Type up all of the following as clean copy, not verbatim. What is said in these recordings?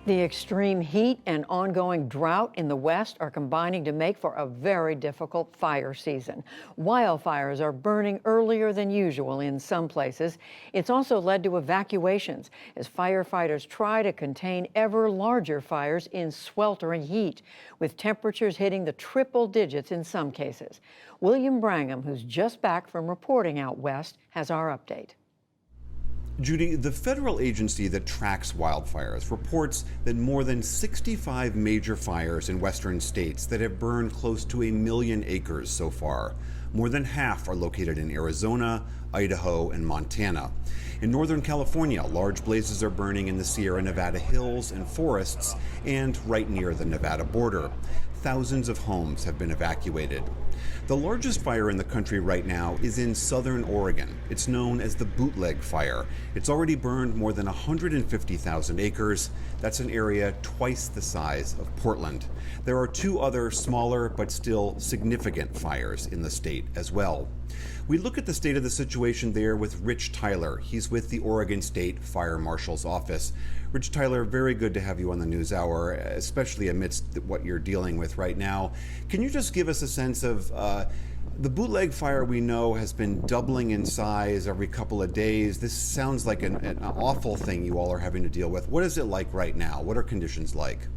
The extreme heat and ongoing drought in the West are combining to make for a very difficult fire season. Wildfires are burning earlier than usual in some places. It's also led to evacuations as firefighters try to contain ever larger fires in sweltering heat, with temperatures hitting the triple digits in some cases. William Brangham, who's just back from reporting out west, has our update. Judy, the federal agency that tracks wildfires reports that more than 65 major fires in western states that have burned close to 1 million acres so far. More than half are located in Arizona, Idaho, and Montana. In Northern California, large blazes are burning in the Sierra Nevada hills and forests and right near the Nevada border. Thousands of homes have been evacuated. The largest fire in the country right now is in southern Oregon. It's known as the Bootleg Fire. It's already burned more than 150,000 acres. That's an area twice the size of Portland. There are 2 other smaller but still significant fires in the state as well. We look at the state of the situation there with Rich Tyler. He's with the Oregon State Fire Marshal's office. Rich Tyler, very good to have you on the NewsHour, especially amidst what you're dealing with right now. Can you just give us a sense of the Bootleg Fire we know has been doubling in size every couple of days. This sounds like an awful thing you all are having to deal with. What is it like right now? What are conditions like?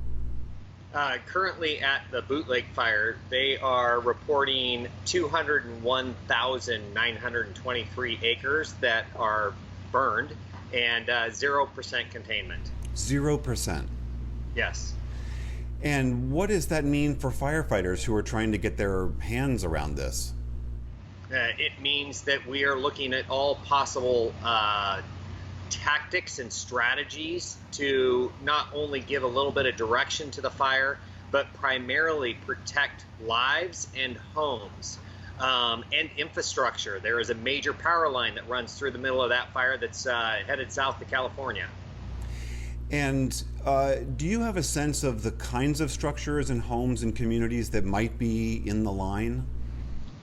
Currently at the Bootleg Fire, they are reporting 201,923 acres that are burned and 0% containment. 0%? Yes. And what does that mean for firefighters who are trying to get their hands around this? It means that we are looking at all possible tactics and strategies to not only give a little bit of direction to the fire, but primarily protect lives and homes and infrastructure. There is a major power line that runs through the middle of that fire that's headed south to California. And do you have a sense of the kinds of structures and homes and communities that might be in the line?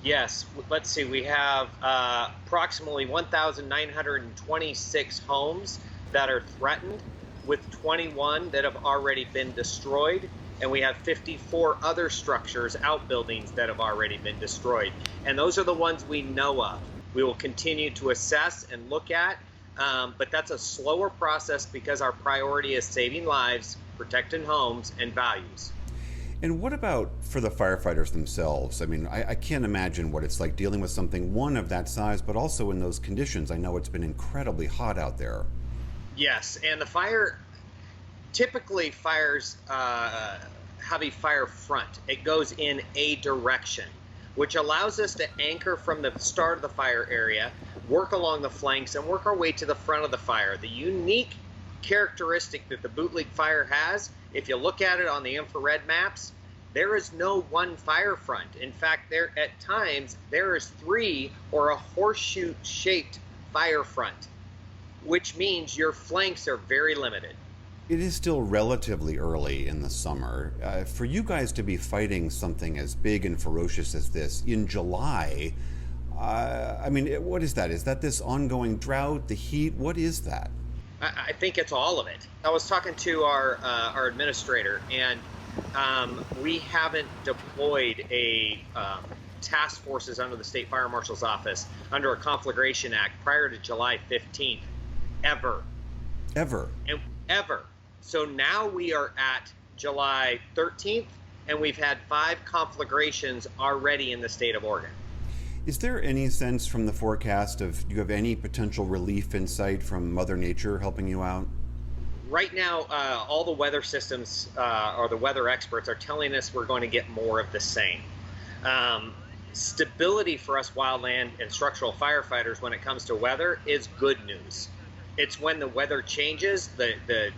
Yes, let's see, we have approximately 1,926 homes that are threatened, with 21 that have already been destroyed, and we have 54 other structures, outbuildings, that have already been destroyed. And those are the ones we know of. We will continue to assess and look at, but that's a slower process because our priority is saving lives, protecting homes, and values. And what about for the firefighters themselves? I mean, I can't imagine what it's like dealing with something, one, of that size, but also in those conditions. I know it's been incredibly hot out there. Yes, and the fire, typically fires have a fire front. It goes in a direction, which allows us to anchor from the start of the fire area, work along the flanks, and work our way to the front of the fire. The unique characteristic that the Bootleg Fire has, if you look at it on the infrared maps, there is no one fire front. In fact, there at times there is 3 or a horseshoe shaped fire front, which means your flanks are very limited. It is still relatively early in the summer. For you guys to be fighting something as big and ferocious as this in July, I mean, what is that? Is that this ongoing drought, the heat? What is that? I think it's all of it. I was talking to our administrator, and we haven't deployed a task forces under the State Fire Marshal's office under a Conflagration Act prior to July 15th, ever. Ever? Ever. So now we are at July 13th, and we've had 5 conflagrations already in the state of Oregon. Is there any sense from the forecast of, do you have any potential relief in sight from Mother Nature helping you out? Right now, all the weather systems or the weather experts are telling us we're going to get more of the same. Stability for us wildland and structural firefighters when it comes to weather is good news. It's when the weather changes, the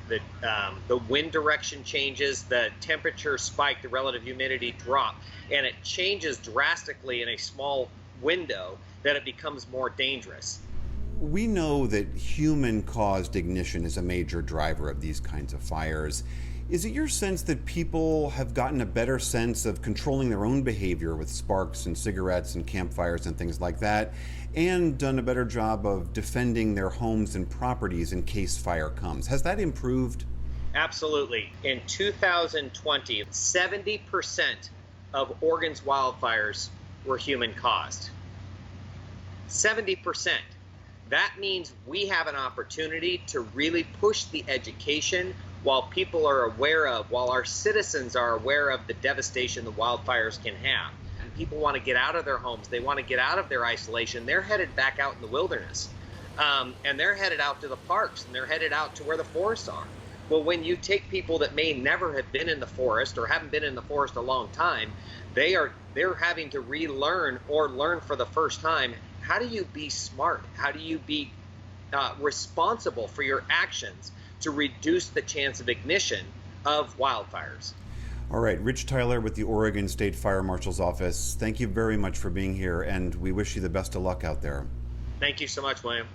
wind direction changes, the temperature spike, the relative humidity drop, and it changes drastically in a small window, that it becomes more dangerous. We know that human-caused ignition is a major driver of these kinds of fires. Is it your sense that people have gotten a better sense of controlling their own behavior with sparks and cigarettes and campfires and things like that, and done a better job of defending their homes and properties in case fire comes? Has that improved? Absolutely. In 2020, 70% of Oregon's wildfires were human caused. 70%. That means we have an opportunity to really push the education while people are aware of, while our citizens are aware of the devastation the wildfires can have. And people want to get out of their homes. They want to get out of their isolation. They're headed back out in the wilderness. And they're headed out to the parks, and they're headed out to where the forests are. Well, when you take people that may never have been in the forest or haven't been in the forest a long time, they're having to relearn or learn for the first time. How do you be smart? How do you be responsible for your actions to reduce the chance of ignition of wildfires? All right, Rich Tyler with the Oregon State Fire Marshal's office. Thank you very much for being here, and we wish you the best of luck out there. Thank you so much, William.